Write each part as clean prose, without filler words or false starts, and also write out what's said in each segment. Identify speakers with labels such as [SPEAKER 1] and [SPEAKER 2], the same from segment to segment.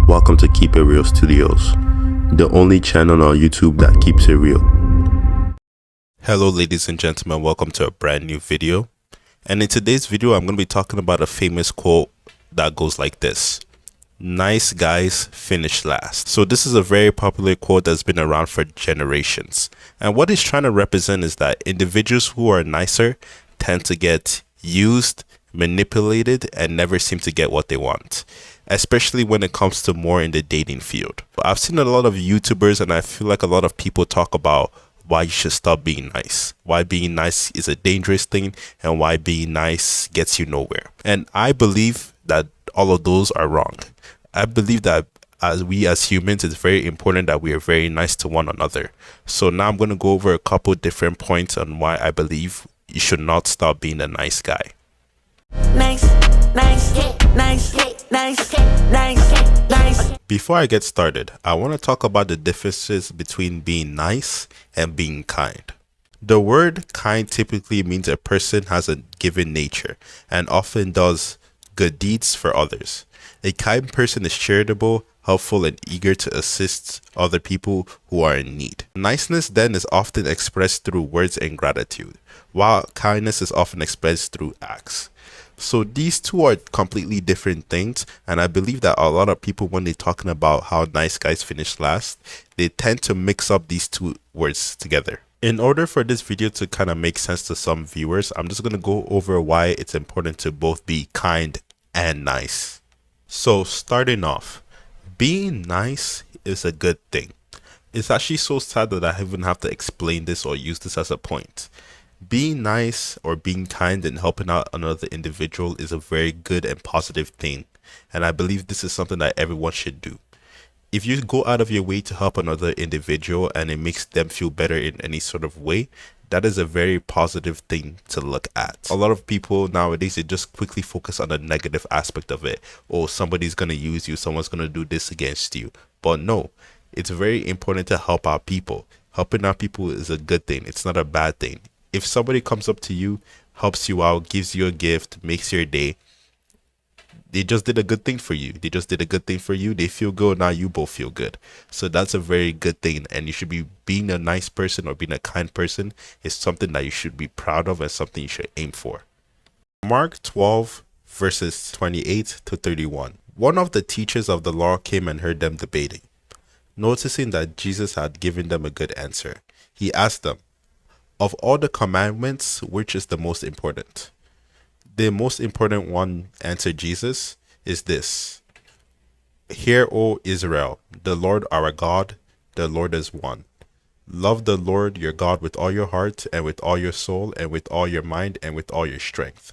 [SPEAKER 1] Welcome to KeepITReal Studios, the only channel on YouTube that keeps it real.
[SPEAKER 2] Hello ladies and gentlemen, welcome to a brand new video. And in today's video, I'm going to be talking about a famous quote that goes like this: nice guys finish last. So this is a very popular quote that's been around for generations. And what it's trying to represent is that individuals who are nicer tend to get used, manipulated, and never seem to get what they want, especially when it comes to more in the dating field. I've seen a lot of YouTubers, and I feel like a lot of people talk about why you should stop being nice, why being nice is a dangerous thing, and why being nice gets you nowhere. And I believe that all of those are wrong. I believe that as humans, it's very important that we are very nice to one another. So now I'm going to go over a couple different points on why I believe you should not stop being a nice guy. Before I get started, I want to talk about the differences between being nice and being kind. The word kind typically means a person has a given nature and often does good deeds for others. A kind person is charitable, helpful, and eager to assist other people who are in need. Niceness then is often expressed through words and gratitude, while kindness is often expressed through acts. So these two are completely different things, and I believe that a lot of people, when they're talking about how nice guys finish last, they tend to mix up these two words together. In order for this video to kind of make sense to some viewers, I'm just going to go over why it's important to both be kind and nice. So starting off, being nice is a good thing. It's actually so sad that I even have to explain this or use this as a point. Being nice or being kind and helping out another individual is a very good and positive thing, and I believe this is something that everyone should do. If you go out of your way to help another individual and it makes them feel better in any sort of way, that is a very positive thing to look at. A lot of people nowadays, they just quickly focus on the negative aspect of it. Oh, somebody's going to use you, someone's going to do this against you. But no, it's very important to help out people. Helping out people is a good thing. It's not a bad thing. If somebody comes up to you, helps you out, gives you a gift, makes your day, they just did a good thing for you. They just did a good thing for you. They feel good. Now you both feel good. So that's a very good thing. And you should be being a nice person or being a kind person is something that you should be proud of and something you should aim for. Mark 12 verses 28 to 31. One of the teachers of the law came and heard them debating. Noticing that Jesus had given them a good answer, he asked them, "Of all the commandments, which is the most important?" The most important one, answered Jesus, is this: "Hear, O Israel, the Lord our God, the Lord is one. Love the Lord your God with all your heart and with all your soul and with all your mind and with all your strength.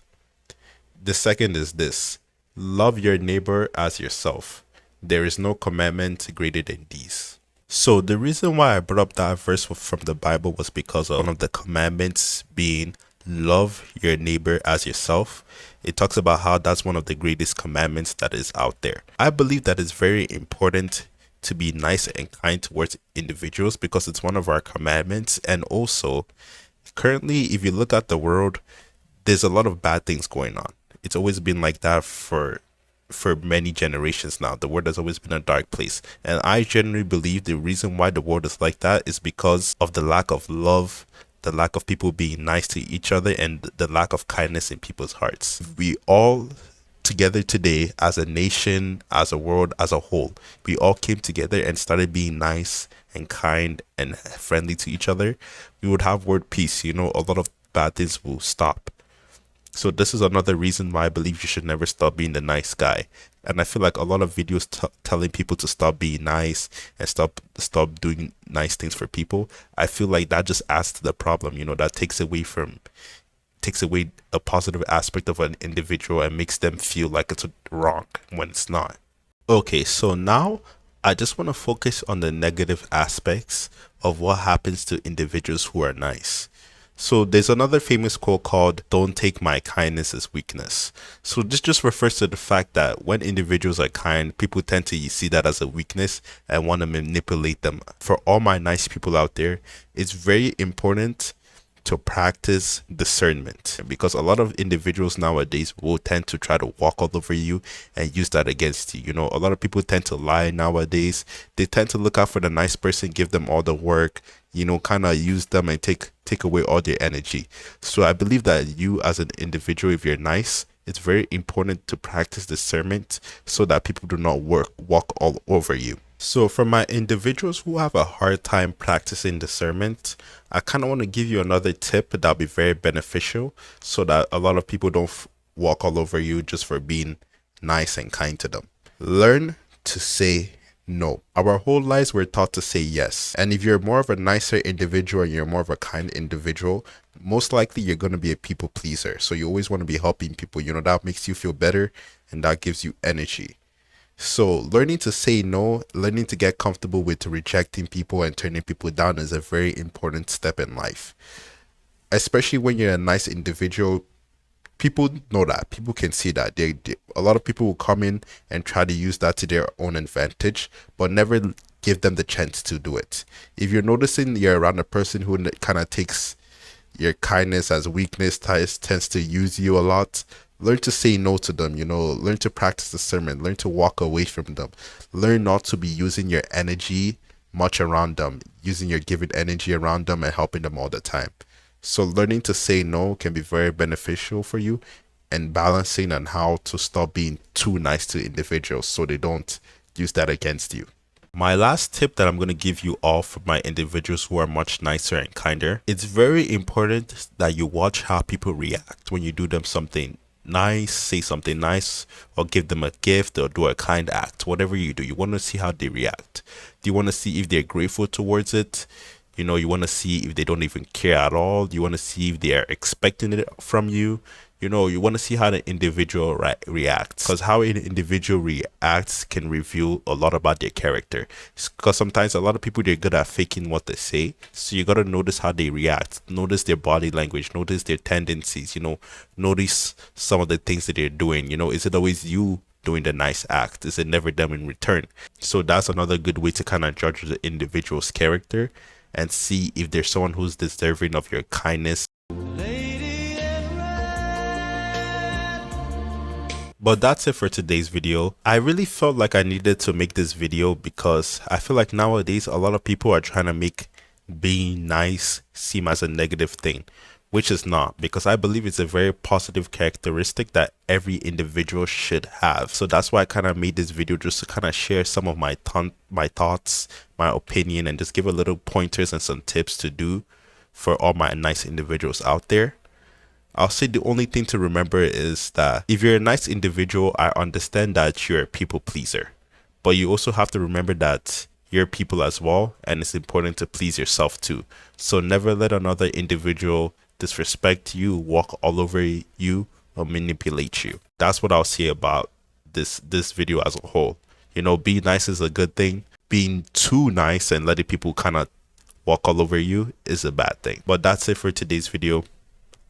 [SPEAKER 2] The second is this: love your neighbor as yourself. There is no commandment greater than these." So the reason why I brought up that verse from the Bible was because of one of the commandments being love your neighbor as yourself. It talks about how that's one of the greatest commandments that is out there. I believe that it's very important to be nice and kind towards individuals because it's one of our commandments. And also, currently, if you look at the world, there's a lot of bad things going on. It's always been like that for many generations now. The world has always been a dark place, and I generally believe the reason why the world is like that is because of the lack of love, the lack of people being nice to each other, and the lack of kindness in people's hearts. We all together today, as a nation, as a world, as a whole, we all came together and started being nice and kind and friendly to each other, we would have world peace. You know, a lot of bad things will stop. So this is another reason why I believe you should never stop being the nice guy. And I feel like a lot of videos telling people to stop being nice and stop doing nice things for people, I feel like that just adds to the problem. You know, that takes away a positive aspect of an individual and makes them feel like it's wrong when it's not. Okay, so now I just want to focus on the negative aspects of what happens to individuals who are nice. So there's another famous quote called, "Don't take my kindness as weakness." So this just refers to the fact that when individuals are kind, people tend to see that as a weakness and want to manipulate them. For all my nice people out there, it's very important to practice discernment, because a lot of individuals nowadays will tend to try to walk all over you and use that against you. You know, a lot of people tend to lie nowadays. They tend to look out for the nice person, give them all the work, you know, kind of use them and take away all their energy. So I believe that you as an individual, if you're nice, it's very important to practice discernment so that people do not walk all over you. So for my individuals who have a hard time practicing discernment, I kind of want to give you another tip that'll be very beneficial so that a lot of people don't walk all over you just for being nice and kind to them. Learn to say no. Our whole lives we're taught to say yes. And if you're more of a nicer individual and you're more of a kind individual, most likely you're going to be a people pleaser. So you always want to be helping people. You know, that makes you feel better and that gives you energy. So learning to say no, learning to get comfortable with rejecting people and turning people down is a very important step in life. Especially when you're a nice individual, people know that. People can see that. A lot of people will come in and try to use that to their own advantage, but never give them the chance to do it. If you're noticing you're around a person who kind of takes your kindness as weakness, tends to use you a lot, learn to say no to them. You know, learn to practice discernment, learn to walk away from them, learn not to be using your energy much around them, using your given energy around them and helping them all the time. So learning to say no can be very beneficial for you, and balancing on how to stop being too nice to individuals so they don't use that against you. My last tip that I'm going to give you all for my individuals who are much nicer and kinder, it's very important that you watch how people react when you do them something nice, say something nice, or give them a gift or do a kind act. Whatever you do, you want to see how they react. Do you want to see if they're grateful towards it? You know, you want to see if they don't even care at all. You want to see if they are expecting it from you. You know, you want to see how the individual reacts, because how an individual reacts can reveal a lot about their character. Because sometimes a lot of people, they're good at faking what they say. So you got to notice how they react, notice their body language, notice their tendencies, you know, notice some of the things that they're doing. You know, is it always you doing the nice act? Is it never them in return? So that's another good way to kind of judge the individual's character and see if there's someone who's deserving of your kindness. But that's it for today's video. I really felt like I needed to make this video because I feel like nowadays a lot of people are trying to make being nice seem as a negative thing, which is not, because I believe it's a very positive characteristic that every individual should have. So that's why I kind of made this video, just to kind of share some of my thoughts, my opinion, and just give a little pointers and some tips to do for all my nice individuals out there. I'll say the only thing to remember is that if you're a nice individual, I understand that you're a people pleaser, but you also have to remember that you're people as well, and it's important to please yourself too. So never let another individual disrespect you, walk all over you, or manipulate you. That's what I'll say about this video as a whole. You know, being nice is a good thing. Being too nice and letting people kind of walk all over you is a bad thing. But that's it for today's video.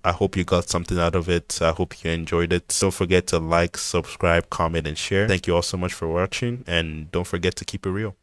[SPEAKER 2] I hope you got something out of it. I hope you enjoyed it. Don't forget to like, subscribe, comment, and share. Thank you all so much for watching, and don't forget to keep it real.